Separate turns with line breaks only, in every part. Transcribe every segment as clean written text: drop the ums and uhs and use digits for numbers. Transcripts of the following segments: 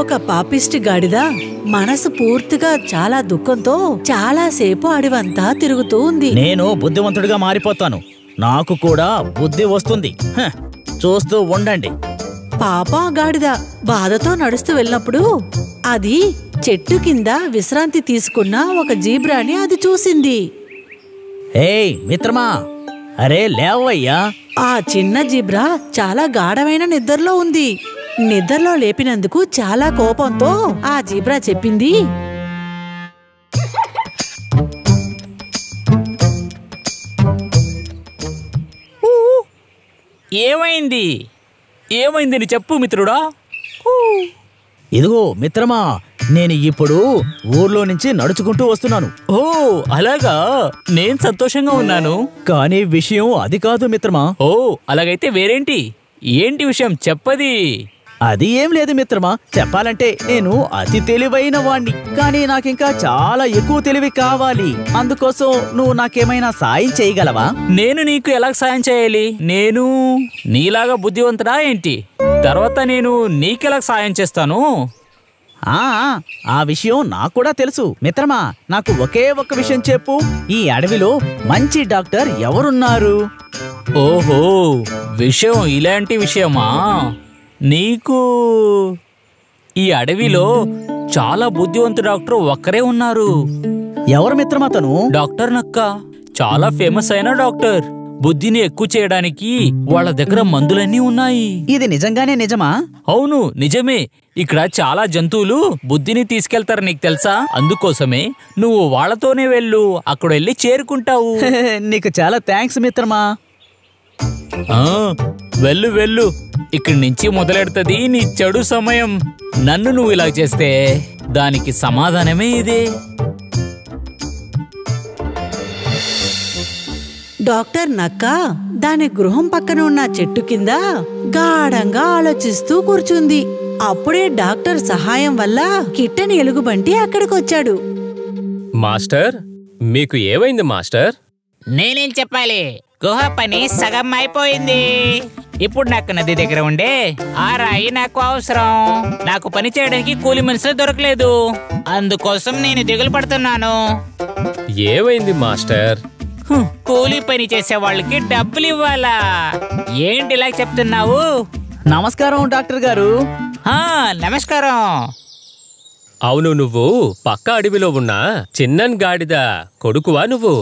ఒక పాపిష్టి గాడిద మనసు పూర్తిగా చాలా దుఃఖంతో చాలాసేపు అడవంతా తిరుగుతూ ఉంది.
నేను బుద్ధివంతుడిగా మారిపోతాను, నాకు కూడా బుద్ధి వస్తుంది, చూస్తూ ఉండండి.
పాపం గాడిద బాధతో నడుస్తూ వెళ్ళినప్పుడు అది చెట్టు కింద విశ్రాంతి తీసుకున్న ఒక జీబ్రాని అది చూసింది.
ఏయ్ మిత్రమా, అరే లేవయ్యా.
ఆ చిన్న జీబ్రా చాలా గాఢమైన నిద్రలో ఉంది. నిద్రలో లేపినందుకు చాలా కోపంతో ఆ జీబ్రా చెప్పింది,
ఏమైంది ఏమైందని చెప్పు మిత్రుడా.
ఇదిగో మిత్రమా, నేను ఇప్పుడు ఊర్లో నుంచి నడుచుకుంటూ వస్తున్నాను.
ఓ అలాగా, నేను సంతోషంగా ఉన్నాను.
కానీ విషయం అది కాదు మిత్రమా.
ఓ అలాగైతే వేరేంటి? ఏంటి విషయం చెప్పది?
అది ఏం లేదు మిత్రమా, చెప్పాలంటే నేను అతి తెలివైన వాణ్ణి, కానీ నాకింకా చాలా ఎక్కువ తెలివి కావాలి. అందుకోసం నువ్వు నాకేమైనా సాయం చేయగలవా?
నేను నీకు ఎలా సాయం చేయాలి? నేను నీలాగా బుద్ధివంతుడా ఏంటి? తర్వాత నేను నీకెలా సాయం చేస్తాను?
ఆ విషయం నాకు కూడా తెలుసు మిత్రమా. నాకు ఒకే ఒక్క విషయం చెప్పు, ఈ అడవిలో మంచి డాక్టర్ ఎవరున్నారు?
ఓహో, విషయం ఇలాంటి విషయమా? నీకు ఈ అడవిలో చాలా బుద్ధివంతు డాక్టర్ ఒక్కరే ఉన్నారు.
ఎవరు మిత్రమా తను?
డాక్టర్ నక్క, చాలా ఫేమస్ అయిన డాక్టర్. బుద్ధిని ఎక్కువ చేయడానికి వాళ్ళ దగ్గర మందులన్నీ ఉన్నాయి.
ఇది నిజంగానే నిజమా?
అవును నిజమే. ఇక్కడ చాలా జంతువులు బుద్ధిని తీసుకెళ్తారు, నీకు తెలుసా? అందుకోసమే నువ్వు వాళ్ళతోనే వెళ్ళు, అక్కడ వెళ్ళి చేరుకుంటావు.
నీకు చాలా థ్యాంక్స్ మిత్రమా.
వెళ్ళు వెళ్ళు, ఇక్కడి నుంచి మొదలెడుతుంది నీ చెడు సమయం. నన్ను నువ్వు ఇలా చేస్తే దానికి సమాధానమే ఇదే.
డాక్టర్ నక్క దాని గృహం పక్కన ఉన్న చెట్టు కింద గాఢంగా ఆలోచిస్తూ కూర్చుంది. అప్పుడే డాక్టర్ సహాయం వల్ల కిట్టని ఎలుగుబంటి అక్కడికొచ్చాడు.
మాస్టర్, మీకు ఏమైంది మాస్టర్?
నేనేం చెప్పాలి, గుహ పని సగం అయిపోయింది. ఇప్పుడు నాకు నది దగ్గర ఉండే ఆ రాయి నాకు అవసరం. నాకు పని చేయడానికి కూలి మనుషులు దొరకలేదు, అందుకోసం నేను దిగులు పడుతున్నాను.
ఏమైంది మాస్టర్?
కూలీ పని చేసే వాళ్ళకి డబ్బులు ఇవ్వాలా? ఏంటి ఇలా చెప్తున్నావు?
నమస్కారం డాక్టర్ గారు.
నమస్కారం.
అవును, నువ్వు పక్క అడవిలో ఉన్న చిన్నన్ గాడిద కొడుకువా నువ్వు?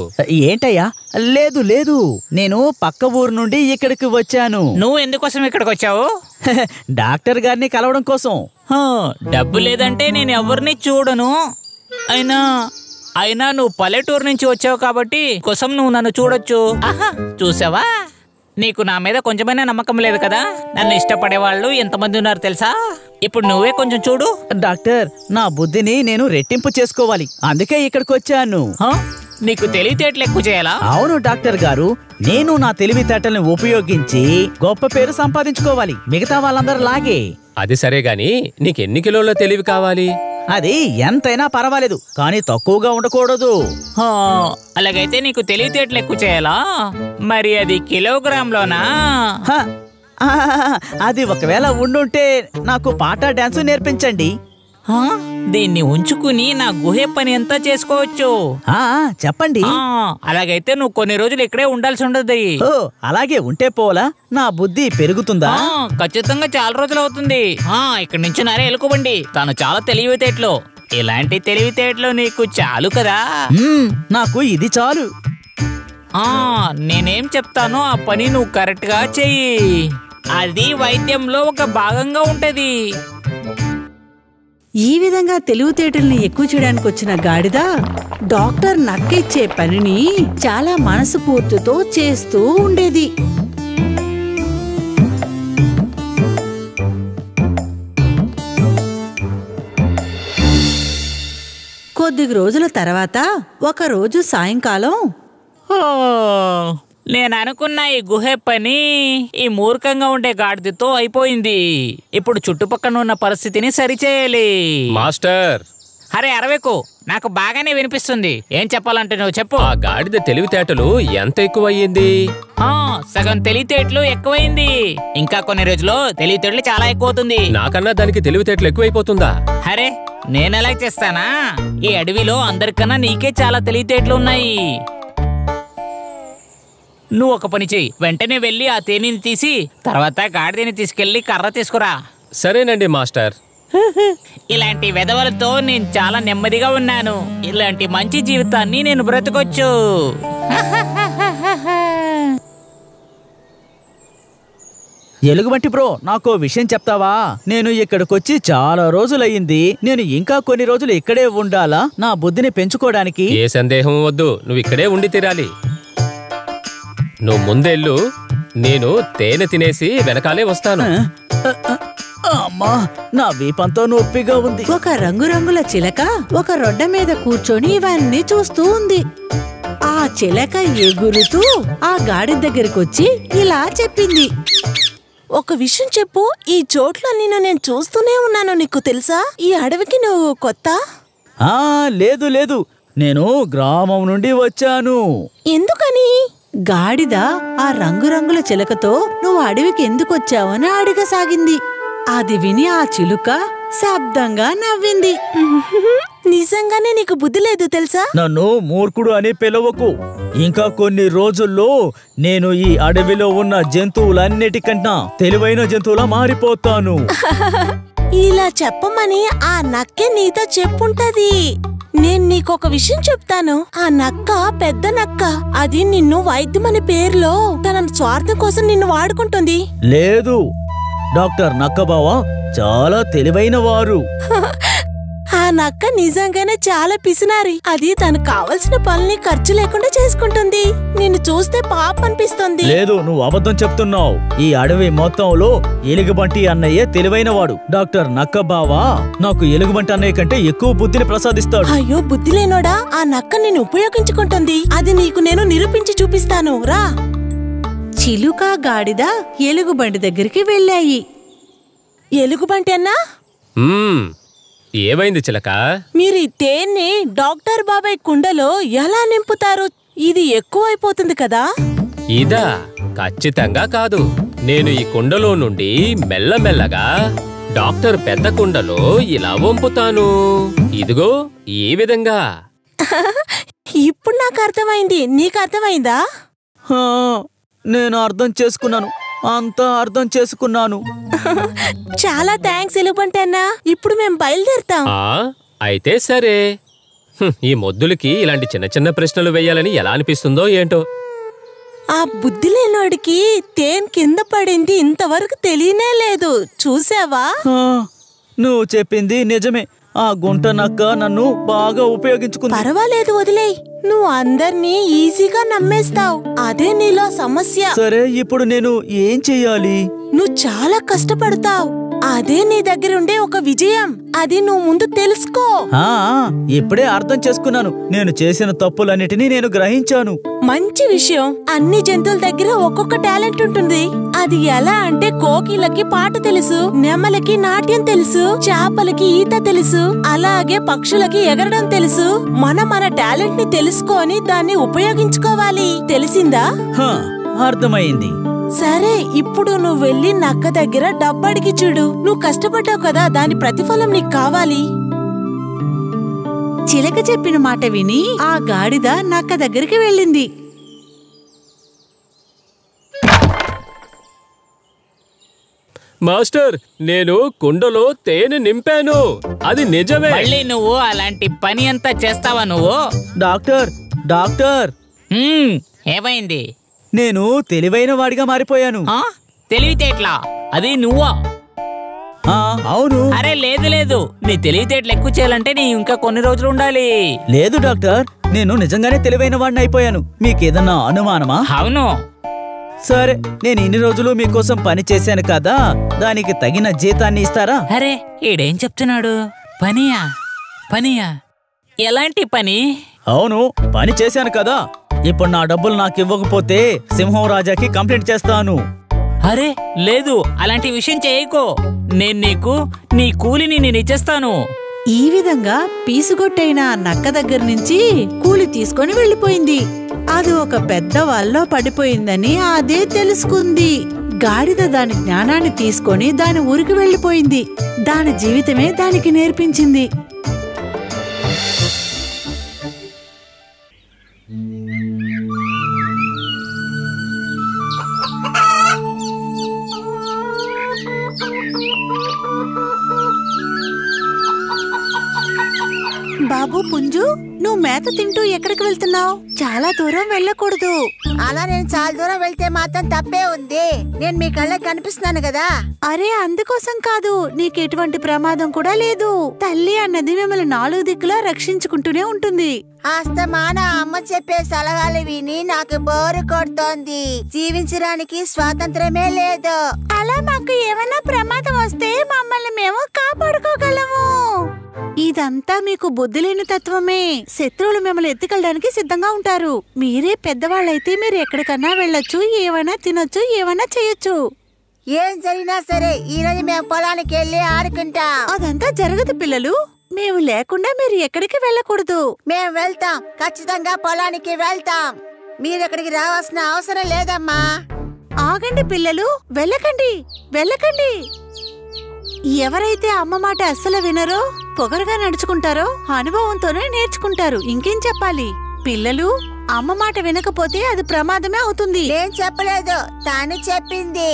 ఏంటయ్యా? లేదు లేదు, నేను పక్క ఊరు నుండి ఇక్కడికి వచ్చాను.
నువ్వు ఎందుకోసం ఇక్కడికి వచ్చావు?
డాక్టర్ గారిని కలవడం కోసం.
డబ్బు లేదంటే నేను ఎవరిని చూడను. అయినా నువ్వు పల్లెటూరు నుంచి వచ్చావు కాబట్టి కోసం నువ్వు నన్ను చూడొచ్చు. చూసావా, నీకు నా మీద కొంచెమైనా నమ్మకం లేదు కదా? నన్ను ఇష్టపడే వాళ్ళు ఎంతమంది ఉన్నారు తెలుసా? ఇప్పుడు నువ్వే కొంచెం చూడు.
డాక్టర్, నా బుద్ధిని నేను రెట్టింపు చేసుకోవాలి, అందుకే ఇక్కడికి వచ్చాను.
నీకు తెలివితేటలు ఎక్కువ చేయాలా?
అవును డాక్టర్ గారు, నేను నా తెలివితేటల్ని ఉపయోగించి గొప్ప పేరు సంపాదించుకోవాలి, మిగతా వాళ్ళందరూ లాగే.
అది సరే గాని నీకెన్ని కిలోల తెలివి కావాలి?
అది ఎంతైనా పర్వాలేదు, కానీ తక్కువగా ఉండకూడదు.
అలాగైతే నీకు తెలివితేటలు ఎక్కువ చేయాలా? మరి అది కిలోగ్రాంలోనా?
అది ఒకవేళ ఉండుంటే నాకు పాట డాన్స్ నేర్పించండి.
దీన్ని ఉంచుకుని నా గుహ పని అంతా చేసుకోవచ్చు.
చెప్పండి.
అలాగైతే నువ్వు కొన్ని రోజులు ఇక్కడే ఉండాల్సి ఉండదు.
అలాగే ఉంటే పోలా నా బుద్ధి పెరుగుతుందా?
ఖచ్చితంగా చాలా రోజులు అవుతుంది. ఇక్కడ నుంచి నారే ఎలుకోబండి, తను చాలా తెలివితేటలు. ఇలాంటి తెలివితేటలు నీకు చాలు కదా?
నాకు ఇది చాలు.
నేనేం చెప్తానో ఆ పని నువ్వు కరెక్ట్ గా చెయ్యి. అది వైద్యంలో ఒక భాగంగా ఉంటది.
ఈ విధంగా తెలివితేటల్ని ఎక్కువ చేయడానికి వచ్చిన గాడిద డాక్టర్ నక్క ఇచ్చే పనిని చాలా మనస్ఫూర్తితో చేస్తూ ఉండేది. కొద్ది రోజుల తర్వాత ఒకరోజు సాయంకాలం,
నేను అనుకున్న ఈ గుహ పని ఈ మూర్ఖంగా ఉండే గాడిదతో అయిపోయింది. ఇప్పుడు చుట్టుపక్కల ఉన్న పరిస్థితిని సరిచేయాలి.
మాస్టర్,
అరే అరవేకు, నాకు బాగానే వినిపిస్తుంది. ఏం చెప్పాలంటే నువ్వు చెప్పు.
ఆ గాడిద తెలివితేటలు ఎంత ఎక్కువయ్యింది?
సగం తెలివితేటలు ఎక్కువైంది. ఇంకా కొన్ని రోజుల్లో తెలివితేటలు చాలా ఎక్కువ అవుతుంది.
నాకన్నా దానికి తెలివితేటలు ఎక్కువైపోతుందా?
అరే నేనెలా చేస్తానా? ఈ అడవిలో అందరికన్నా నీకే చాలా తెలివితేటలు ఉన్నాయి. నువ్వు ఒక పని చెయ్యి, వెంటనే వెళ్ళి ఆ తేనెని తీసి తర్వాత గాడిదని తీసుకెళ్లి కర్ర తీసుకురా.
సరేనండి మాస్టర్.
ఇలాంటి వెధవలతో నేను చాలా నెమ్మదిగా ఉన్నాను. ఇలాంటి మంచి జీవితాన్ని నేను బ్రతకొచ్చు.
ఎలుగుబంటి బ్రో, నాకో విషయం చెప్తావా? నేను ఇక్కడికొచ్చి చాలా రోజులయ్యింది. నేను ఇంకా కొన్ని రోజులు ఇక్కడే ఉండాలా నా బుద్ధిని పెంచుకోవడానికి?
ఏ సందేహం వద్దు, నువ్వు ఇక్కడే ఉండి తీరాలి. నువ్వు ముందెళ్ళు, నేను తేనె తినేసి వెనకాలే వస్తాను.
అమ్మా, నా వీపంతో నొప్పిగా ఉంది.
ఒక రంగురంగుల చిలక ఒక రొడ్డ మీద కూర్చొని ఇవన్నీ చూస్తూ ఉంది. ఆ చిలక ఎగురుతూ ఆ గాడి దగ్గరికొచ్చి ఇలా చెప్పింది.
ఒక విషయం చెప్పు, ఈ చోట్ల నేను చూస్తూనే ఉన్నాను, నీకు తెలుసా? ఈ అడవికి నువ్వు కొత్త?
లేదు లేదు, నేను గ్రామం నుండి వచ్చాను.
ఎందుకని?
గాడిద ఆ రంగురంగుల చిలకతో నువ్వు అడవికి ఎందుకొచ్చావని అడగసాగింది. అది విని ఆ చిలుక శబ్దంగా నవ్వింది.
నిజంగానే నీకు బుద్ధి లేదు తెలుసా?
నన్ను మూర్ఖుడు అని పిలవకు. ఇంకా కొన్ని రోజుల్లో నేను ఈ అడవిలో ఉన్న జంతువులన్నిటికన్నా తెలివైన జంతువులా మారిపోతాను.
ఇలా చెప్పమని ఆ నక్కే నీతో చెప్పుంటది. నేను నీకొక విషయం చెప్తాను. ఆ నక్క పెద్ద నక్క. అది నిన్ను వైద్యమని పేరులో తన స్వార్థం కోసం నిన్ను వాడుకుంటుంది.
లేదు, డాక్టర్ నక్కబావ చాలా తెలివైన వారు.
ఆ నక్క నిజంగానే చాలా పిసినారి. అది తనకు కావలసిన పనుల్ని ఖర్చు లేకుండా చేసుకుంటుంది. నిన్ను చూస్తే పాపం అనిపిస్తుంది.
లేదు, నువ్వు అబద్ధం చెప్తున్నావు. ఈ అడవి మొత్తంలో ఎలుగుబంటి అన్నయ్యే తెలివైనవాడు. డాక్టర్ నక్కబావ నాకు ఎలుగుబంటి అన్నయ్య కంటే ఎక్కువ బుద్ధిని ప్రసాదిస్తాడు.
అయ్యో బుద్ధి లేనోడా, ఆ నక్క నిన్ను ఉపయోగించుకుంటుంది. అది నీకు నేను నిరూపించి చూపిస్తాను, రా.
చిలుక గాడిద ఎలుగుబంటి దగ్గరికి వెళ్ళాయి.
ఎలుగుబంటి అన్నా,
ఏమైంది చిలక?
మీరు ఈ తేనె డాక్టర్ బాబాయ్ కుండలో ఎలా నింపుతారు? ఇది ఎక్కువైపోతుంది కదా.
ఇదా? ఖచ్చితంగా కాదు. నేను ఈ కుండలో నుండి మెల్లమెల్లగా డాక్టర్ పెద్ద కుండలో ఇలా వంపుతాను. ఇదిగో ఈ విధంగా.
ఇప్పుడు నాకు అర్థమైంది. నీకు అర్థమైందా?
నేను అర్థం చేసుకున్నాను, అంతా అర్థం చేసుకున్నాను.
చాలా థ్యాంక్స్ ఎలుగుబంటి అన్నా. ఇప్పుడు మేము బయలుదేరుతాం.
అయితే సరే. ఈ మొద్దులకి ఇలాంటి చిన్న చిన్న ప్రశ్నలు వేయాలని ఎలా అనిపిస్తుందో ఏంటో.
ఆ బుద్ధి లేనోడికి తేనె కింద పడింది ఇంతవరకు తెలియనే లేదు. చూసావా?
నువ్వు చెప్పింది నిజమే. ఆ గుంట నక్క నన్ను బాగా ఉపయోగించుకుంది.
పర్వాలేదు, వదిలేయ్. నువ్వు అందర్నీ ఈజీగా నమ్మేస్తావు. అదే నీలో సమస్య.
సరే, ఇప్పుడు నేను ఏం చెయ్యాలి?
నువ్వు చాలా కష్టపడతావు. అదే నీ దగ్గరుండే ఒక విజయం. అది నువ్వు ముందు తెలుసుకో.
ఇప్పుడే అర్థం చేసుకున్నాను. నేను చేసిన తప్పులన్నిటినీ నేను గ్రహించాను.
మంచి విషయం. అన్ని జంతువుల దగ్గర ఒక్కొక్క టాలెంట్ ఉంటుంది. అది ఎలా అంటే కోకిలకి పాట తెలుసు, నెమలకి నాట్యం తెలుసు, చేపలకి ఈత తెలుసు, అలాగే పక్షులకి ఎగరడం తెలుసు. మన టాలెంట్ ని తెలుసుకొని దాన్ని ఉపయోగించుకోవాలి. తెలిసిందా?
అర్థమైంది.
సరే, ఇప్పుడు నువ్వు వెళ్ళి నక్క దగ్గర డబ్బడికి చూడు. నువ్వు కష్టపడ్డావు కదా, దాని ప్రతిఫలం నీకు కావాలి.
చిలక చెప్పిన మాట విని ఆ గాడిద నక్క దగ్గరికి వెళ్ళింది.
మాస్టర్, నేను కుండలో తేనె నింపాను. అది నిజమే.
మళ్ళీ నువ్వు అలాంటి పని అంతా చేస్తావా నువ్వు?
డాక్టర్ డాక్టర్
ఏమైంది?
నేను తెలివైన వాడిగా మారిపోయాను.
తెలివితేట్లా? అది నువ్వా?
అవును.
అరే లేదు లేదు, నీ తెలివితేటలు ఎక్కువ చేయాలంటే నీ ఇంకా కొన్ని రోజులు ఉండాలి.
లేదు డాక్టర్, నేను నిజంగానే తెలివైన వాడిని అయిపోయాను. మీకేదన్నా అనుమానమా?
అవును.
సరే, నేను ఇన్ని రోజులు మీకోసం పని చేశాను కదా, దానికి తగిన జీతాన్ని ఇస్తారా?
అరే ఈడేం చెప్తున్నాడు? పనియా? పనియా? ఎలాంటి పని?
అవును, పని చేశాను కదా. ఇప్పుడు నా డబ్బులు నాకు ఇవ్వకపోతే సింహం రాజాకి కంప్లైంట్ చేస్తాను.
అరే లేదు, అలాంటి విషయం చేయకో. నేను నీకు నీ కూలిని నేను ఇచ్చేస్తాను.
ఈ విధంగా పీసుగొట్టైన ఆ నక్క దగ్గర నుంచి కూలి తీసుకొని వెళ్ళిపోయింది. అది ఒక పెద్ద వల్లో పడిపోయిందని అదే తెలుసుకుంది. గాడిద దాని జ్ఞానాన్ని తీసుకొని దాని ఊరికి వెళ్ళిపోయింది. దాని జీవితమే దానికి నేర్పించింది. బాబు పుంజు, నువ్వు మేత తింటూ ఎక్కడికి వెళ్తున్నావు? చాలా దూరం వెళ్ళకూడదు.
అలా నేను చాలా దూరం వెళ్తే మాత్రం తప్పే ఉంది. నేను మీ కళ్ళకి కనిపిస్తున్నాను కదా.
అరే, అందుకోసం కాదు, నీకు ఎటువంటి ప్రమాదం కూడా లేదు. తల్లి అన్నది మిమ్మల్ని 4 దిక్కులా రక్షించుకుంటూనే ఉంటుంది.
అస్తమాన అమ్మ చెప్పే సలహాలు విని నాకు బోరు కొడుతోంది. జీవించడానికి స్వాతంత్రమే లేదు.
అలా మాకు ఏమైనా ప్రమాదం వస్తే మమ్మల్ని మేము కాపాడుకోగలము. ఇదంతా మీకు బుద్ధి లేని తత్వమే. శత్రువులు మిమ్మల్ని ఎత్తుకెళ్ళడానికి సిద్ధంగా ఉంటారు. మీరే పెద్దవాళ్ళైతే మీరు ఎక్కడికన్నా వెళ్ళొచ్చు, ఏమైనా తినొచ్చు, ఏమైనా చేయొచ్చు.
ఏం జరిగినా సరే ఈ రోజు మేము పొలానికి వెళ్ళి ఆడుకుంటాం.
అదంతా జరగదు పిల్లలు. మేము లేకుండా మీరు ఎక్కడికి వెళ్ళకూడదు.
మేము వెళ్తాం, ఖచ్చితంగా పొలానికి వెళ్తాం. మీరు ఎక్కడికి రావాల్సిన అవసరం లేదమ్మా.
ఆగండి పిల్లలు, వెళ్ళకండి, వెళ్ళకండి. ఎవరైతే అమ్మ మాట అస్సలు వినరో, పొగరుగా నడుచుకుంటారో అనుభవంతోనే నేర్చుకుంటారు. ఇంకేం చెప్పాలి? పిల్లలు, అమ్మ మాట వినకపోతే అది ప్రమాదమే అవుతుంది.
నేను చెప్పలేదు, తాను చెప్పింది.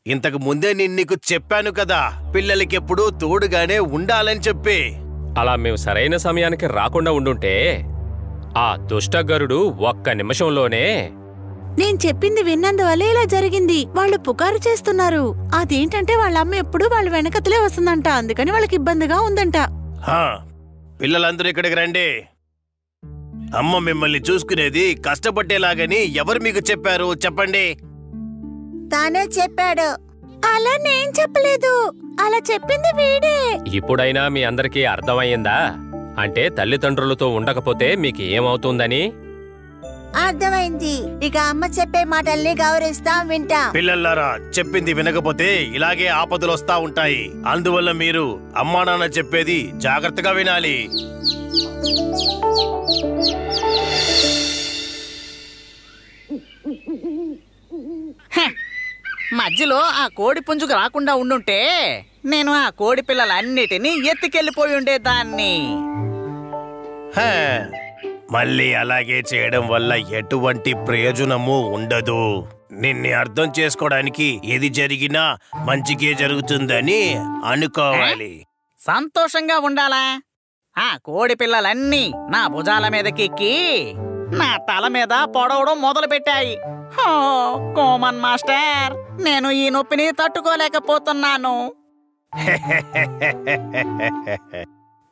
ఇంతకు ముందే నేను నీకు చెప్పాను కదా, పిల్లలకెప్పుడు తోడుగానే ఉండాలని చెప్పి.
అలా మేము సరైన సమయానికి రాకుండా ఉండుంటే ఆ దుష్టగరుడు ఒక్క నిమిషంలోనే.
నేను చెప్పింది విన్నందువల్ల ఇలా జరిగింది. వాళ్ళు పుకారు చేస్తున్నారు. అదేంటంటే వాళ్ళ అమ్మ ఎప్పుడు వాళ్ళ వెనకతలే వస్తుందంట. అందుకని వాళ్ళకి ఇబ్బందిగా ఉందంట.
పిల్లలందరూ ఇక్కడికి రండి. అమ్మ మిమ్మల్ని చూసుకునేది కష్టపట్టేలాగని ఎవరు మీకు చెప్పారు? చెప్పండి.
తానే చెప్పాడు.
అలా నేను చెప్పలేదు, అలా చెప్పింది వీడే.
ఇప్పుడైనా మీ అందరికీ అర్థమయ్యిందా? అంటే తల్లిదండ్రులతో ఉండకపోతే మీకు ఏమవుతుందని
అర్థమైంది. ఇక అమ్మ చెప్పే మాటల్ని గౌరవిస్తాం, వింటాం.
పిల్లలారా, చెప్పింది వినకపోతే ఇలాగే ఆపదలు వస్తా ఉంటాయి. అందువల్ల మీరు అమ్మా నాన్న చెప్పేది జాగ్రత్తగా వినాలి.
మధ్యలో ఆ కోడి పుంజుకు రాకుండా ఉండుంటే నేను ఆ కోడి పిల్లలన్నిటినీ ఎత్తుకెళ్ళిపోయి ఉండేదాన్ని.
మళ్ళీ అలాగే చేయడం వల్ల ఎటువంటి ప్రయోజనము ఉండదు. నిన్ను అర్థం చేసుకోవడానికి ఏది జరిగినా మంచికే జరుగుతుందని అనుకోవాలి.
సంతోషంగా ఉండాలా? ఆ కోడి పిల్లలన్నీ నా భుజాల మీదకెక్కి నా తల మీద పొడవడం మొదలు పెట్టాయి. కోమన్ మాస్టర్, నేను ఈ నొప్పిని తట్టుకోలేకపోతున్నాను.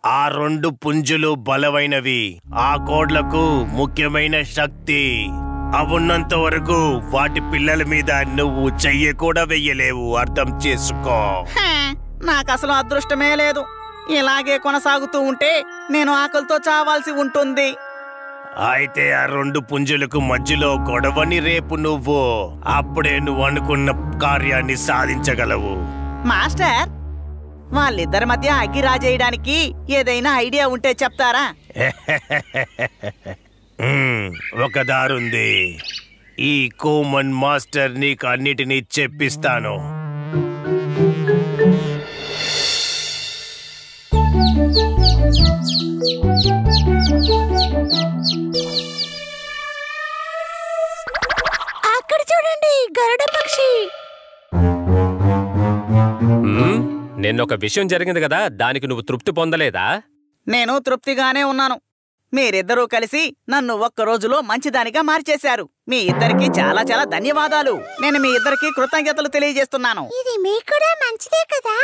ఆ 2 పుంజులు బలమైనవి. ఆ కోడ్లకు ముఖ్యమైన శక్తి. అవున్నంత వరకు వాటి పిల్లల మీద నువ్వు చెయ్యి కూడా వెయ్యలేవు. అర్థం చేసుకో.
నాకు అసలు అదృష్టమే లేదు. ఇలాగే కొనసాగుతూ ఉంటే నేను ఆకలితో చావాల్సి ఉంటుంది.
అయితే ఆ 2 పుంజులకు మధ్యలో గొడవని రేపు నువ్వు. అప్పుడే నువ్వు అనుకున్న కార్యాన్ని సాధించగలవు.
మాస్టర్, వాళ్ళిద్దరి మధ్య అగ్గి రాజేయడానికి ఏదైనా ఐడియా ఉంటే చెప్తారా?
ఒక దారుంది. ఈ కోమన్ మాస్టర్ నీకు అన్నిటినీ చెప్పిస్తాను.
అక్కడ చూడండి, గరుడ పక్షి.
నిన్నొక విషయం జరిగింది కదా, దానికి నువ్వు తృప్తి పొందలేదా?
నేను తృప్తిగానే ఉన్నాను. మీరిద్దరూ కలిసి నన్ను ఒక్క రోజులో మంచిదానిగా మార్చేశారు. మీ ఇద్దరికి చాలా చాలా ధన్యవాదాలు. నేను మీ ఇద్దరికి కృతజ్ఞతలు తెలియజేస్తున్నాను.
ఇది మీకు కూడా మంచిదే కదా.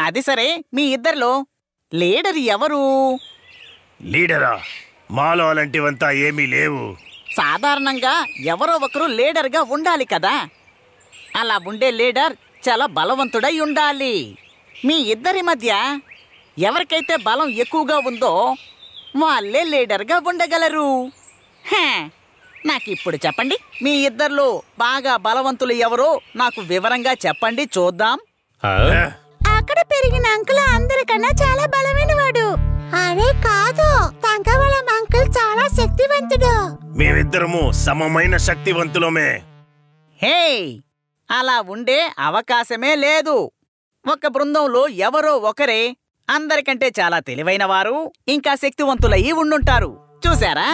అది సరే, మీ ఇద్దరిలో లీడర్ ఎవరు?
లీడరా, మాలో అలాంటివంతా ఏమీ లేవు.
సాధారణంగా ఎవరో ఒకరు లీడర్గా ఉండాలి కదా. అలా ఉండే లీడర్ చాలా బలవంతుడై ఉండాలి. మీ ఇద్దరి మధ్య ఎవరికైతే బలం ఎక్కువగా ఉందో వాళ్ళే లీడర్గా ఉండగలరు. నాకిప్పుడు చెప్పండి, మీ ఇద్దర్లో బాగా బలవంతులు ఎవరో నాకు వివరంగా చెప్పండి చూద్దాం.
అక్కడ పెరిగిన అంకుల్ అందరికన్నా చాలా బలమైన వాడు. అరే కాదు, తంగవళం అంకుల్ చాలా శక్తివంతుడు.
మేమిద్దరము సమమైన శక్తివంతులమే.
హే, అలా ఉండే అవకాశమే లేదు. ఒక బృందంలో ఎవరో ఒకరే అందరికంటే చాలా తెలివైన వారు ఇంకా శక్తివంతులయ్యి ఉండుంటారు. చూసారా,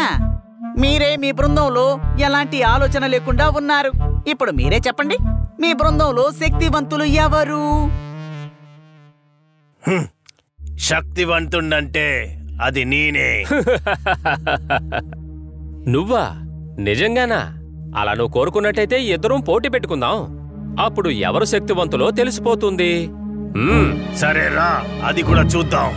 మీరే మీ బృందంలో ఎలాంటి ఆలోచన లేకుండా ఉన్నారు. ఇప్పుడు మీరే చెప్పండి, మీ బృందంలో శక్తివంతులు ఎవరు?
శక్తివంతుండంటే అది నేనే.
నువ్వా? నిజంగానా? అలా నువ్వు కోరుకున్నట్టయితే ఇద్దరం పోటీ పెట్టుకుందాం. అప్పుడు ఎవరు శక్తివంతులో తెలిసిపోతుంది.
సరేరా, అది కూడా చూద్దాం.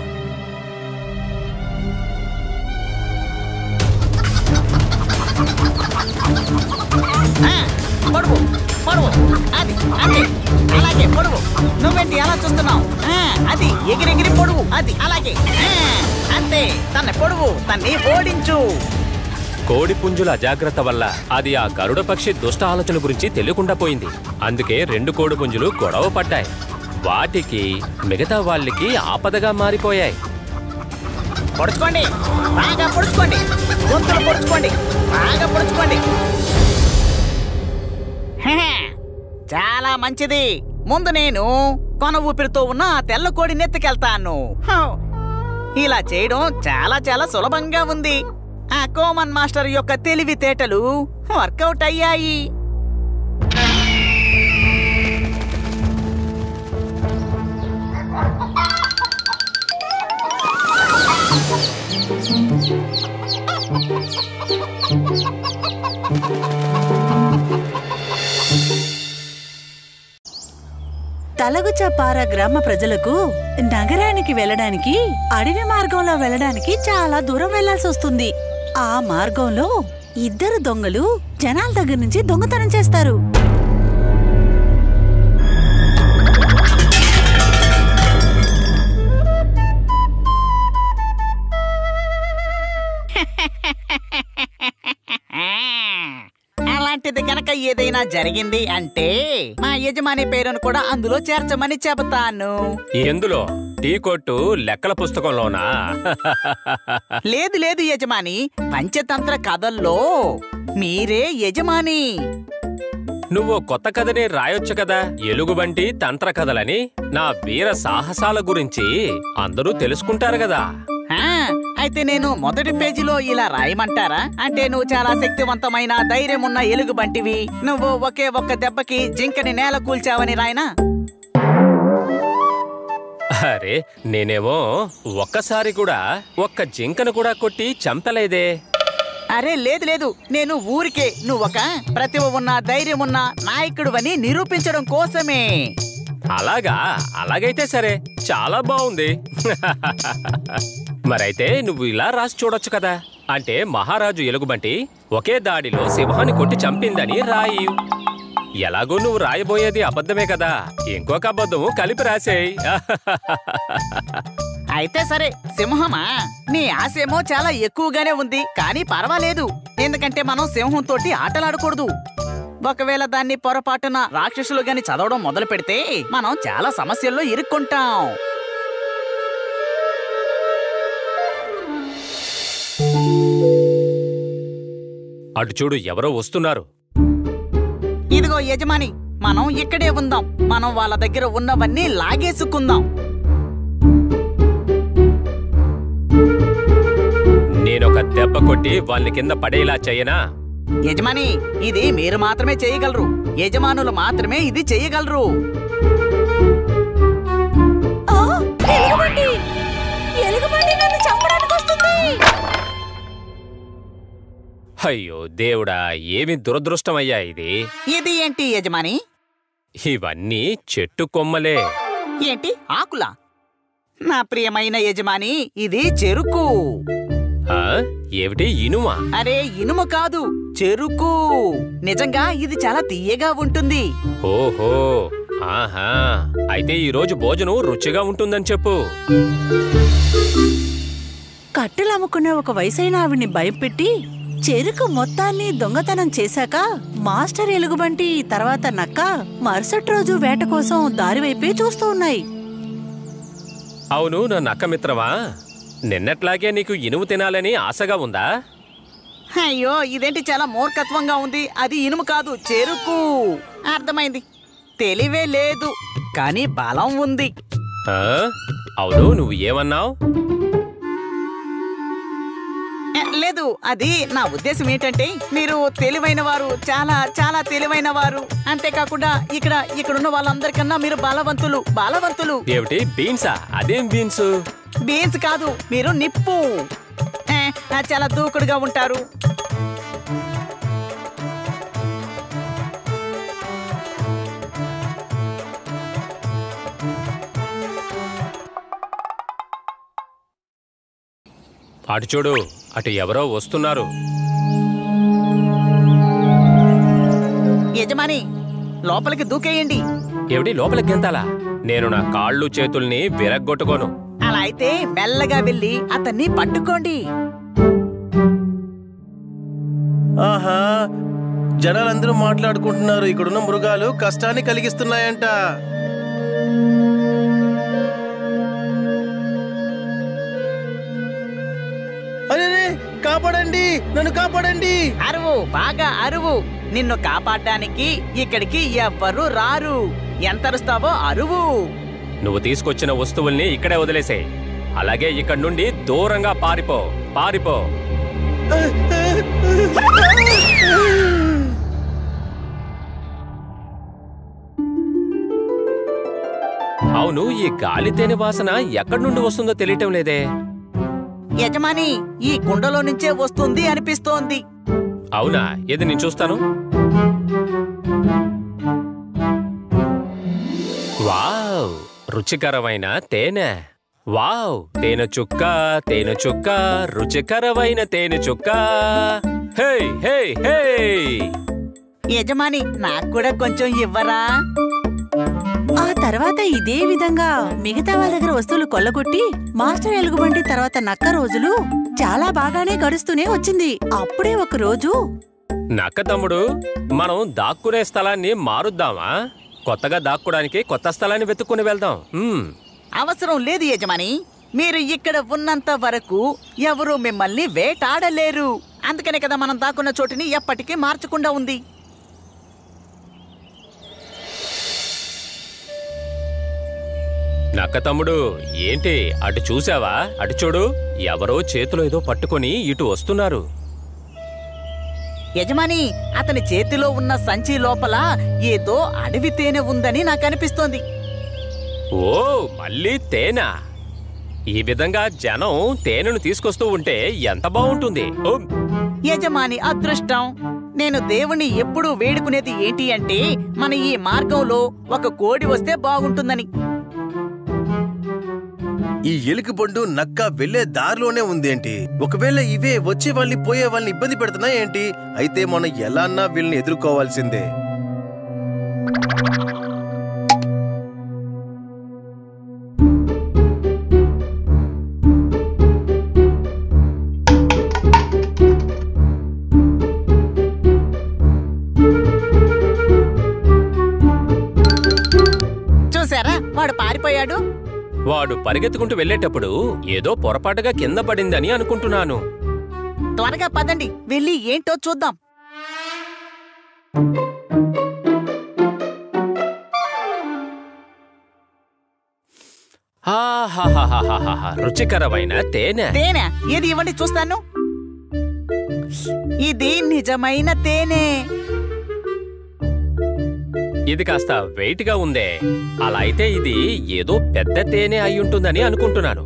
పొడువు పొడువు, అది అది అలాగే పొడువు. నువ్వేంటి అలా చూస్తున్నావు? అది ఎగిరెగిరి పొడువు, అది అలాగే. అంతే, తన పొడువు, తన్ని ఓడించు.
కోడిపుంజుల అజాగ్రత్త వల్ల అది ఆ గరుడ పక్షి దుష్ట ఆలోచన గురించి తెలియకుండా పోయింది. అందుకే 2 కోడిపుంజులు గొడవ పడ్డాయి. వాటికి మిగతా వాళ్ళకి ఆపదగా మారిపోయాయి.
పొడుచుకోండి, బాగా పొడుచుకోండి, గొంతులు పొడుచుకోండి, బాగా పొడుచుకోండి. చాలా మంచిది. ముందు నేను కొన ఊపిరితో ఉన్న ఆ తెల్ల కోడి నెత్తికెళ్తాను. ఇలా చేయడం చాలా చాలా సులభంగా ఉంది. ఆ కోమన్ మాస్టర్ యొక్క తెలివితేటలు వర్కౌట్ అయ్యాయి.
తలగుచపారా గ్రామ ప్రజలకు నగరానికి వెళ్ళడానికి అడవి మార్గంలో వెళ్ళడానికి చాలా దూరం వెళ్లాల్సి వస్తుంది. ఆ మార్గంలో 2 దొంగలు జనాల దగ్గర నుంచి దొంగతనం చేస్తారు.
అలాంటిది గనక ఏదైనా జరిగింది అంటే మా యజమాని పేరును కూడా అందులో చేర్చమని చెబుతాను.
ఎందులో? టీ కొట్టు లెక్కల పుస్తకంలోనా?
లేదు లేదు యజమాని, పంచతంత్ర కథల్లో మీరే యజమాని.
నువ్వు కొత్త కథని రాయొచ్చు కదా. ఎలుగుబంటి తంత్ర కథలని నా వీర సాహసాల గురించి అందరూ తెలుసుకుంటారు కదా.
అయితే నేను మొదటి పేజీలో ఇలా రాయమంటారా? అంటే నువ్వు చాలా శక్తివంతమైన ధైర్యం ఉన్న ఎలుగుబంటివి, నువ్వు ఒకే ఒక్క దెబ్బకి జింకని నేల కూల్చావని రాయనా?
అరే, నేనేమో ఒక్కసారి కూడా ఒక్క జింకను కూడా కొట్టి చంపలేదే.
అరే లేదు లేదు, నేను ఊరికే నువ్వొక ప్రతిభ ఉన్న ధైర్యం ఉన్న నాయకుడువని నిరూపించడం కోసమే.
అలాగా? అలాగైతే సరే, చాలా బాగుంది. మరైతే నువ్వు ఇలా రాసి చూడొచ్చు కదా. అంటే మహారాజు ఎలుగుబంటి ఒకే దాడిలో సింహాన్ని కొట్టి చంపిందని రాయి. ఎలాగో నువ్వు రాయబోయేది అబద్ధమే కదా, ఇంకొక అబద్ధము కలిపి రాసేయ్.
అయితే సరే, సింహమా, నీ ఆశేమో చాలా ఎక్కువగానే ఉంది. కానీ పర్వాలేదు, ఎందుకంటే మనం సింహంతో ఆటలాడకూడదు. ఒకవేళ దాన్ని పొరపాటున రాక్షసులు గాని చదవడం మొదలు పెడితే మనం చాలా సమస్యల్లో ఇరుక్కుంటాం.
అటు చూడు, ఎవరో వస్తున్నారు.
ఇదిగో యజమాని, మనం ఇక్కడే ఉందాం. మనం వాళ్ళ దగ్గర ఉన్నవన్నీ లాగేసుకుందాం.
నేనొక దెబ్బ కొట్టి వాళ్ళ కింద పడేలా చేయనా?
యజమాని, ఇది మీరు మాత్రమే చేయగలరు. యజమానులు మాత్రమే ఇది చేయగలరు.
అయ్యో దేవుడా, ఏమి దురదృష్టమయ్యా ఇది.
ఇది ఏంటి యజమాని?
ఇవన్నీ చెట్టు కొమ్మలే.
ఏంటి, ఆకులా? నా ప్రియమైన యజమాని, ఇది చెరుకు.
ఆ, ఏమిటి ఇనుమా?
అరే ఇనుము కాదు, చెరుకు. నిజంగా ఇది చాలా తీయగా ఉంటుంది.
ఓహో, ఆహా, అయితే ఈరోజు భోజనం రుచిగా ఉంటుందని చెప్పు.
కట్టెలు అమ్ముకునే ఒక వయసైన ఆవిడ్ని భయపెట్టి చెరుకు మొత్తాన్ని దొంగతనం చేశాక మాస్టర్ ఎలుగుబంటి తర్వాత నక్క మరుసటి రోజు వేట కోసం దారివైపే చూస్తూ ఉన్నాయి.
అవును, నా నక్క మిత్రమా, నిన్నట్లాగే నీకు ఇనుము తినాలని ఆశగా ఉందా?
అయ్యో, ఇదేంటి చాలా మూర్ఖత్వంగా ఉంది. అది ఇనుము కాదు, చెరుకు. అర్థమైంది. తెలివే లేదు, కానీ బలం ఉంది.
ఆ, అవును, నువ్వు ఏమన్నావు?
లేదు, అది నా ఉద్దేశం ఏంటంటే మీరు తెలివైన వారు, చాలా చాలా తెలివైన వారు. అంతేకాకుండా ఇక్కడున్న వాళ్ళందరికన్నా మీరు బలవంతులు.
ఏమిటి బీన్సా? అదేం బీన్స్?
బీన్స్ కాదు, మీరు నిప్పు. చాలా దూకుడుగా ఉంటారు.
అటు చూడు, అటు ఎవరో వస్తున్నారు.
యజమాని, లోపలికి దూకేయండి.
ఏమిటి లోపలికి గెంతాలా? నేను నా కాళ్ళు చేతుల్ని విరగ్గొట్టుకోను.
అలా అయితే మెల్లగా వెళ్ళి అతన్ని పట్టుకోండి.
ఆహా, జనాలందరూ మాట్లాడుకుంటున్నారు. ఇక్కడున్న మృగాలు కష్టాన్ని కలిగిస్తున్నాయంట. అరే, కాపాడండి, నన్ను కాపాడండి.
అరువు, బాగా అరువు. నిన్ను కాపాడడానికి ఇక్కడికి ఎవ్వరూ రారు. ఎంత అరుస్తావో అరువు.
నువ్వు తీసుకొచ్చిన వస్తువుల్ని ఇక్కడే వదిలేసే. అలాగే ఇక్కడి నుండి దూరంగా పారిపో. అవును, ఈ గాలి తేనె వాసన ఎక్కడి నుండి వస్తుందో తెలియటం లేదే.
యజమాని, ఈ కుండలో నుంచే వస్తుంది అనిపిస్తోంది.
అవునా? ఏది నేను చూస్తాను. వావ్, రుచికరమైన తేనె. వావ్, తేనె చుక్క, రుచికరమైన తేనె చుక్క. హే హే హే!
యజమాని, నాకు కూడా కొంచెం ఇవ్వరా?
ఆ తర్వాత ఇదే విధంగా మిగతా వాళ్ళ దగ్గర వస్తువులు కొల్లగొట్టి మాస్టర్ ఎలుగుబంటి తర్వాత నక్క రోజులు చాలా బాగానే గడుస్తూనే వచ్చింది. అప్పుడే ఒక రోజు,
నక్క తమ్ముడు, మనం దాక్కునే స్థలాన్ని మారుద్దామా? కొత్తగా దాక్కోడానికి కొత్త స్థలాన్ని వెతుక్కుని వెళ్దాం.
అవసరం లేదు యజమాని. మీరు ఇక్కడ ఉన్నంత వరకు ఎవరు మిమ్మల్ని వేటాడలేరు. అందుకనే కదా మనం దాక్కున్న చోటుని ఎప్పటికీ మార్చకుండా ఉంది.
నక్క తమ్ముడు, ఏంటి అటు చూసావా? అటు చూడు, ఎవరో చేతిలో ఏదో పట్టుకొని ఇటు వస్తున్నారు.
యజమాని, అతని చేతిలో ఉన్న సంచి లోపల ఏదో అడవి తేనె ఉందని నాకు అనిపిస్తోంది.
ఓ, మళ్ళీ తేనె! ఈ విధంగా జనం తేనెను తీసుకొస్తూ ఉంటే ఎంత బాగుంటుంది.
యజమాని అదృష్టం. నేను దేవుణ్ణి ఎప్పుడూ వేడుకునేది ఏంటి అంటే మన ఈ మార్గంలో ఒక కోడి వస్తే బాగుంటుందని.
ఈ ఎలుగుబండు నక్క వెళ్లే దారిలోనే ఉందేంటి? ఒకవేళ ఇవే వచ్చే వాళ్ళని పోయే వాళ్ళని ఇబ్బంది పెడుతున్నాయేంటి? అయితే మనం ఎలా అన్నా వీళ్ళని ఎదుర్కోవాల్సిందే.
చూసారా, వాడు పారిపోయాడు.
వాడు పరిగెత్తుకుంటూ వెళ్ళేటప్పుడు ఏదో పొరపాటుగా కింద పడిందని అనుకుంటున్నాను.
త్వరగా పదండి, వెళ్ళి ఏంటో చూద్దాం.
రుచికరమైన తేనె.
తేనె ఏది ఇవ్వండి చూస్తాను. ఇది నిజమైన తేనె.
ఇది కాస్త వెయిట్ గా ఉందే. అలా అయితే ఇది ఏదో పెద్ద తేనె అయ్యుంటుందని అనుకుంటున్నాను.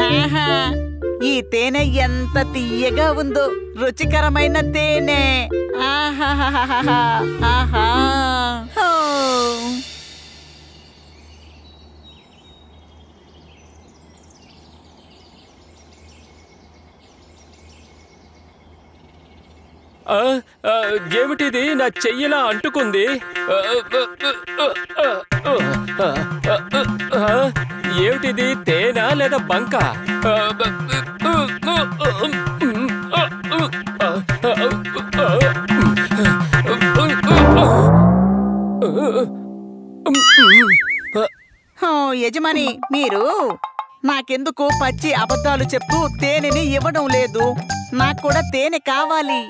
ఆహా, ఈ తేనె ఎంత తీయగా ఉందో. రుచికరమైన తేనె. ఆహాహాహాహా, ఆహా. హో.
ఏమిటిది నా చెయ్యిలా అంటుకుంది? ఏమిటిది, తేనె లేదా బంక?
యజమాని, మీరు నాకెందుకు పచ్చి అబద్ధాలు చెప్తూ తేనెని ఇవ్వడం లేదు? నాకు కూడా తేనె కావాలి.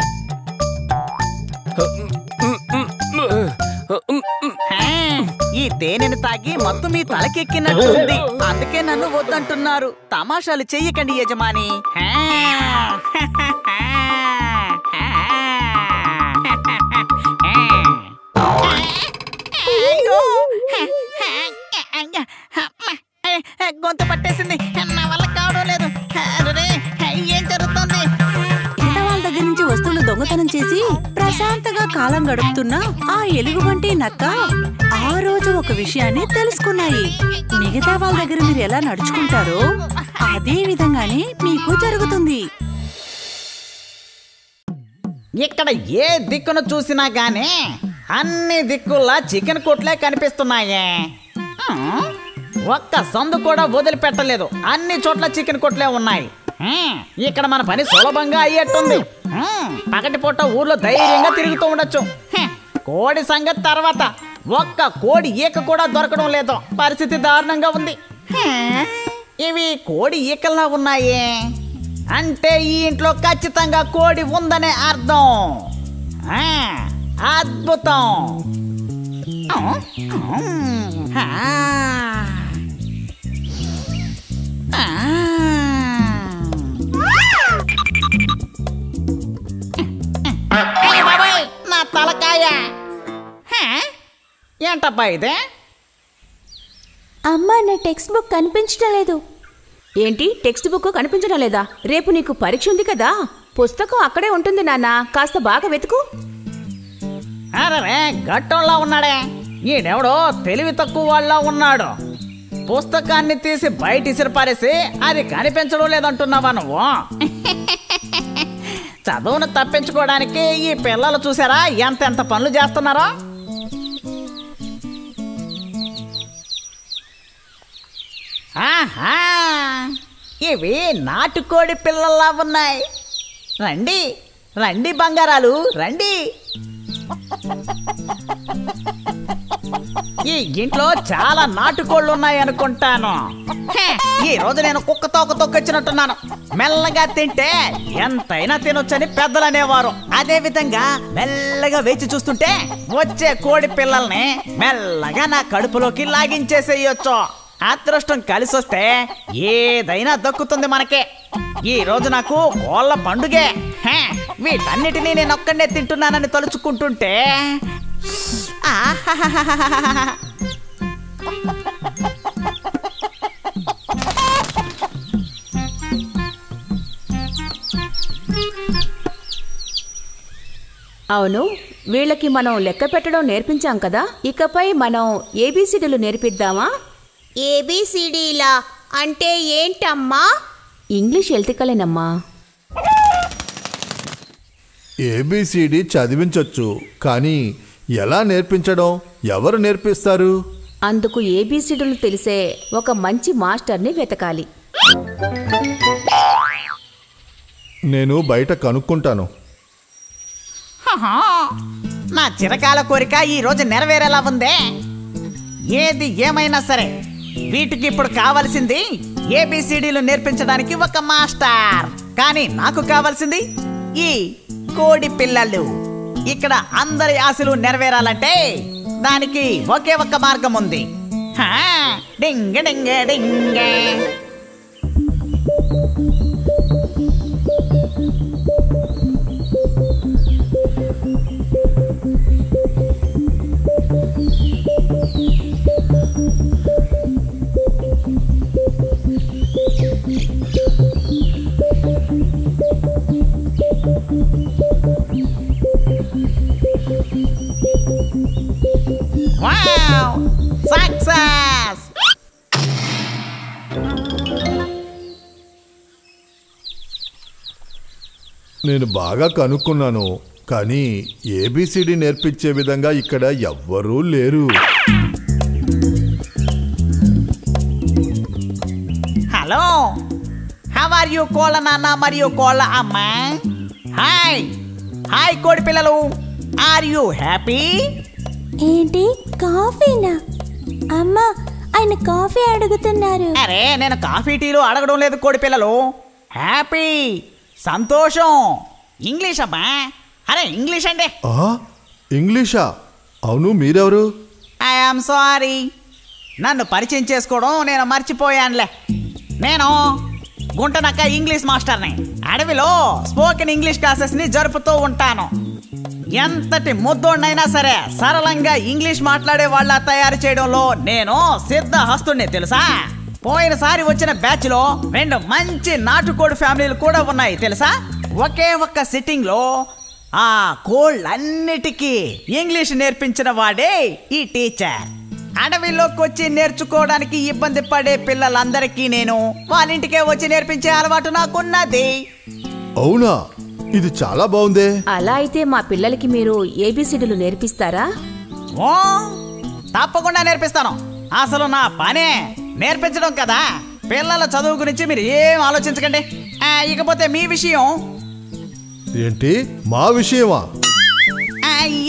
ఈ తేనెను తాగి మొత్తం మీ తలకెక్కినట్టుంది. అందుకే నన్ను వద్దంటున్నారు. తమాషాలు చెయ్యకండి యజమాని. గొంతు పట్టేసింది, నా వల్ల కావడం లేదు. ఏం జరుగుతుంది?
వాళ్ళ దగ్గర నుంచి వస్తువులు దొంగతనం చేసి ప్రశాంతంగా కాలం గడుపుతున్న ఆ ఎలుగుబంటి నక్క ఆ రోజు ఒక విషయాన్ని తెలుసుకున్నాయి. మిగతా వాళ్ళ దగ్గర మీరు ఎలా నడుచుకుంటారో అదే విధంగానే మీకు జరుగుతుంది.
ఇక్కడ ఏ దిక్కును చూసినా గానీ అన్ని దిక్కుల్లా చికెన్ కొట్లే కనిపిస్తున్నాయే. ఒక్క సందు కూడా వదిలిపెట్టలేదు. అన్ని చోట్ల చికెన్ కొట్లే ఉన్నాయి. ఇక్కడ మన పని సులభంగా అయ్యేట్టుంది. పగటిపూట ఊర్లో ధైర్యంగా తిరుగుతూ ఉండొచ్చు. కోడి సంగతి తర్వాత. ఒక్క కోడి ఈక కూడా దొరకడం లేదు. పరిస్థితి దారుణంగా ఉంది. ఇవి కోడి ఈకల్లా ఉన్నాయే అంటే ఈ ఇంట్లో ఖచ్చితంగా కోడి ఉందనే అర్థం. అద్భుతం. నా తలకాయ ఏంటబ్బా ఇదే?
అమ్మా, నా టెక్స్ట్ బుక్ కనిపించడం లేదు.
ఏంటి, టెక్స్ట్ బుక్ కనిపించడం లేదా? రేపు నీకు పరీక్ష ఉంది కదా, పుస్తకం అక్కడే ఉంటుంది నాన్న. కాస్త బాగా వెతుకు.
అరే, గట్టంలా ఉన్నాడే. ఈడెవడో తెలివి తక్కువ వాళ్ళ ఉన్నాడు. పుస్తకాన్ని తీసి బయట ఇసిరిపారేసి అది కనిపించడం లేదంటున్నావా నువ్వు? చదువును తప్పించుకోవడానికి ఈ పిల్లలు చూసారా ఎంతెంత పనులు చేస్తున్నారో? ఆహా, ఇవి నాటుకోడి పిల్లల్లా ఉన్నాయి. రండి రండి బంగారాలు, రండి. ఈ ఇంట్లో చాలా నాటుకోళ్ళు ఉన్నాయి అనుకుంటాను. ఈ రోజు నేను కుక్క తోక తొక్కొచ్చినట్టున్నాను. మెల్లగా తింటే ఎంతైనా తినొచ్చని పెద్దలు అనేవారు. అదే విధంగా మెల్లగా వేచి చూస్తుంటే వచ్చే కోడి పిల్లల్ని మెల్లగా నా కడుపులోకి లాగించేసేయొచ్చు. అదృష్టం కలిసి వస్తే ఏదైనా దక్కుతుంది మనకే. ఈ రోజు నాకు కోళ్ళ పండుగే. వీటన్నిటినీ నేను ఒక్కడే తింటున్నానని తలుచుకుంటుంటే
అవును, వీళ్ళకి మనం లెక్క పెట్టడం నేర్పించాం కదా, ఇకపై మనం ఏబిసిడీలు నేర్పిద్దామా?
ఏబిసిడీలా అంటే ఏంటమ్మా?
ఇంగ్లీష్ ఎల్తికలేనమ్మా.
ఏబిసిడి చదివించొచ్చు, కానీ ఎలా నేర్పించడం? ఎవరు నేర్పిస్తారు?
అందుకు ఏబిసిడీలు తెలిసే ఒక మంచి మాస్టర్ని వెతకాలి.
నేను బయట కనుక్కుంటాను.
నా చిరకాల కోరిక ఈ రోజు నెరవేరేలా ఉందే. ఏది ఏమైనా సరే వీటికి ఇప్పుడు కావాల్సింది ఏబిసిడీలు నేర్పించడానికి ఒక మాస్టర్. కానీ నాకు కావాల్సింది ఈ కోడి పిల్లలు. ఇక్కడ అందరి ఆశలు నెరవేరాలంటే దానికి ఒకే ఒక్క మార్గం ఉంది. డింగ డింగ డింగ. Wow! Success!
నేను బాగా కనుక్కున్నాను. కానీ ఏబిసిడి నేర్పించే విధంగా ఇక్కడ ఎవ్వరూ లేరు.
హలో, హౌ ఆర్ యూ కోళ్ళ నాన్న మరియు కోళ్ళ అమ్మ? హాయ్ హాయ్ కోడి పిల్లలు, ఆర్ యూ హ్యాపీ?
ఏంటి కాఫీనా? అమ్మా, ఆయన కాఫీ అడుగుతున్నారు.
అరే, నేను కాఫీ టీలు అడగడం లేదు కోడి పిల్లలు. హ్యాపీ, సంతోషం. ఇంగ్లీష్ అమ్మా. అరే ఇంగ్లీష్ అంటే.
ఇంగ్లీషా? అవును, మీరెవరు?
ఐఎమ్ సారీ, నన్ను పరిచయం చేసుకోవడం నేను మర్చిపోయానులే. నేను గుంటనక్క ఇంగ్లీష్ మాస్టర్ని. అడవిలో స్పోకెన్ ఇంగ్లీష్ క్లాసెస్ని జరుపుతూ ఉంటాను. ఎంతటి ముద్దోడినైనా సరే సరళంగా ఇంగ్లీష్ మాట్లాడే వాళ్ళ తయారు చేయడంలో నేను సిద్ధహస్తుడిని తెలుసా. పోయినసారి వచ్చిన బ్యాచ్లో 2 మంచి నాటుకోడి ఫ్యామిలీలు కూడా ఉన్నాయి తెలుసా. ఒకే ఒక్క సిట్టింగ్లో ఆ కోళ్ళన్నిటికీ ఇంగ్లీష్ నేర్పించిన వాడే ఈ టీచర్. అడవిలోకి వచ్చి నేర్చుకోవడానికి ఇబ్బంది పడే పిల్లలందరికీ నేను వాళ్ళ ఇంటికే వచ్చి నేర్పించే అలవాటు నాకున్నది.
అవునా, ఇది చాలా బాగుందే.
అలా అయితే మా పిల్లలకి మీరు ఏబిసిడీలు నేర్పిస్తారా?
ఓ, తప్పకుండా నేర్పిస్తాను. అసలు నా పనే నేర్పించడం కదా. పిల్లల చదువు గురించి మీరు ఏం ఆలోచించకండి. ఇకపోతే మీ విషయం
ఏంటి? మా విషయమా?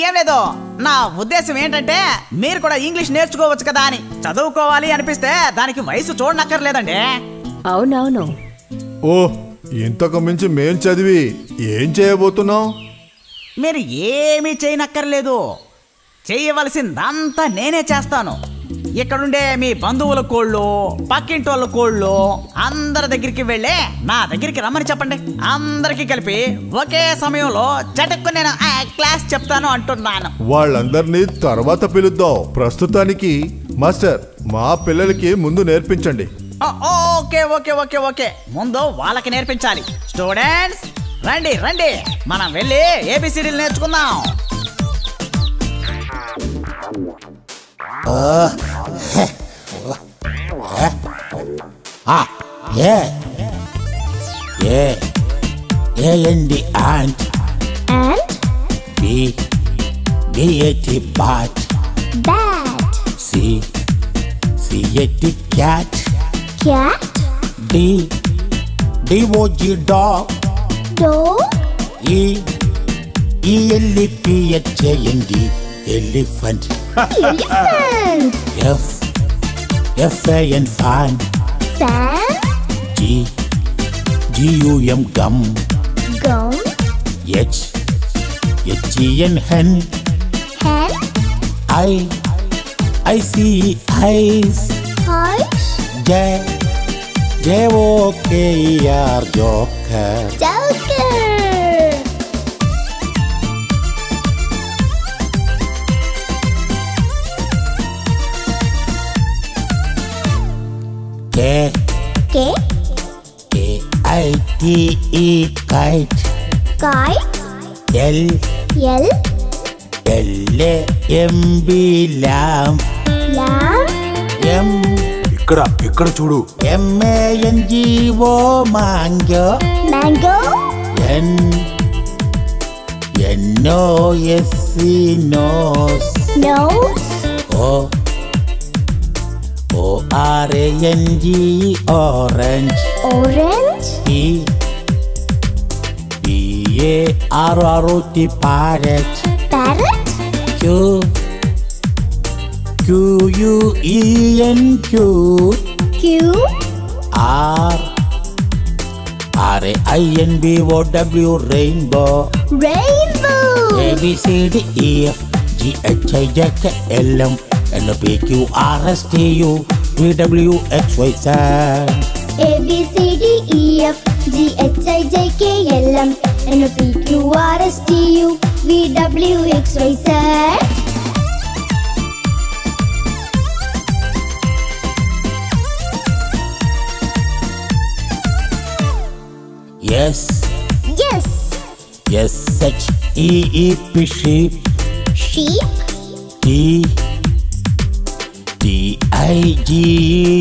ఏం లేదు, నా ఉద్దేశం ఏంటంటే మీరు కూడా ఇంగ్లీష్ నేర్చుకోవచ్చు కదా అని. చదువుకోవాలి అనిపిస్తే దానికి వయసు చూడనక్కర్లేదండి.
అవునవును.
ఓ, ఇంతకు మించి మేం చదివి ఏం చేయబోతున్నాం?
మీరు ఏమీ చేయనక్కర్లేదు. చేయవలసిందంతా నేనే చేస్తాను. ఇక్కడుండే మీ బంధువుల కోళ్ళు, పక్కింటోళ్ళ కోళ్ళు అందరి దగ్గరికి వెళ్ళి నా దగ్గరికి రమ్మని చెప్పండి. అందరికి కలిపి ఒకే సమయంలో చటుక్కు నేను క్లాస్ చెప్తాను అంటున్నాను.
వాళ్ళందరినీ తర్వాత పిలుద్దాం. ప్రస్తుతానికి మాస్టర్, మా పిల్లలకి ముందు నేర్పించండి.
ఓకే ఓకే ఓకే ఓకే ముందు వాళ్ళకి నేర్పించాలి. స్టూడెంట్స్ రండి రండి, మనం వెళ్ళి ఏబిసిడీలు నేర్చుకుందాం.
A-N-D ant.
And
B-A-T bat.
bat.
C-A-T cat.
Cat.
D-O-G dog.
Dog.
E-L-E-P-H-A-N-D elephant.
Elephant.
F-A-N fan.
Fan.
G-U-M gum.
Gum.
H-E-N hen.
Hen.
I-C-E eyes.
Eyes.
J-O-K-E-R joker.
Joker.
K-I-T-E kite.
Kite.
L-A-M-B lamp.
Lamp.
ఇక్కడ చూడు.
M-A-N-G-O mango.
Mango.
N-O-S-E nose.
Nose.
O-R-A-N-G orange.
Orange.
P-A-R-R-O-T parrot.
Parrot.
Q-U-E-N-Q.
Q.
R-A-I-N-B-O-W rainbow.
Rainbow.
A-B-C-D-E-F-G-H-I-J-K-L-M N-O-P-Q-R-S-T-U V-W-X-Y-Z.
A-B-C-D-E-F-G-H-I-J-K-L-M N-O-P-Q-R-S-T-U V-W-X-Y-Z.
Yes.
Yes.
S-H-E-E-P sheep.
Sheep.
T-I-G-E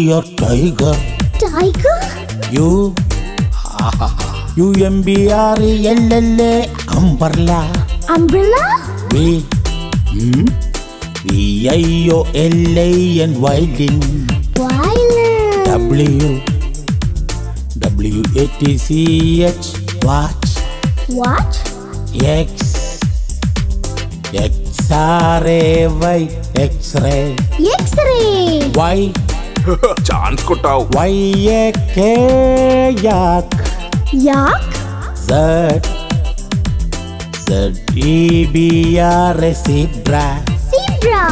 your tiger.
Tiger.
U-M-B-R-E-L-L-A umbrella.
Umbrella?
VIOLAN violin.
Violin.
WATCH watch.
What?
X XRAY X-ray.
X-ray.
Y
चांस कोटाओ
YAK yak.
Yak?
Z ZEBRA zebra.
Zebra.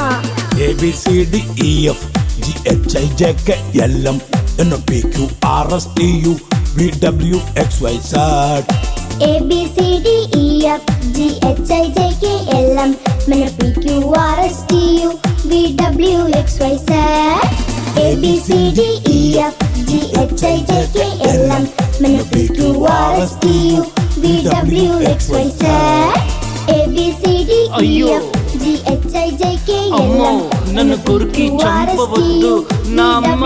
ABCDEF GHIJK LM NPQRSTU VWXYZ.
ABCDEF GHIJK LM NPQRSTU VWXYZ. ABCDEF GHIJK LM NPQRSTU VWXYZ. ABCDEF GHIJK LM
నన్ను కొరికి చంపవద్దు నా అమ్మ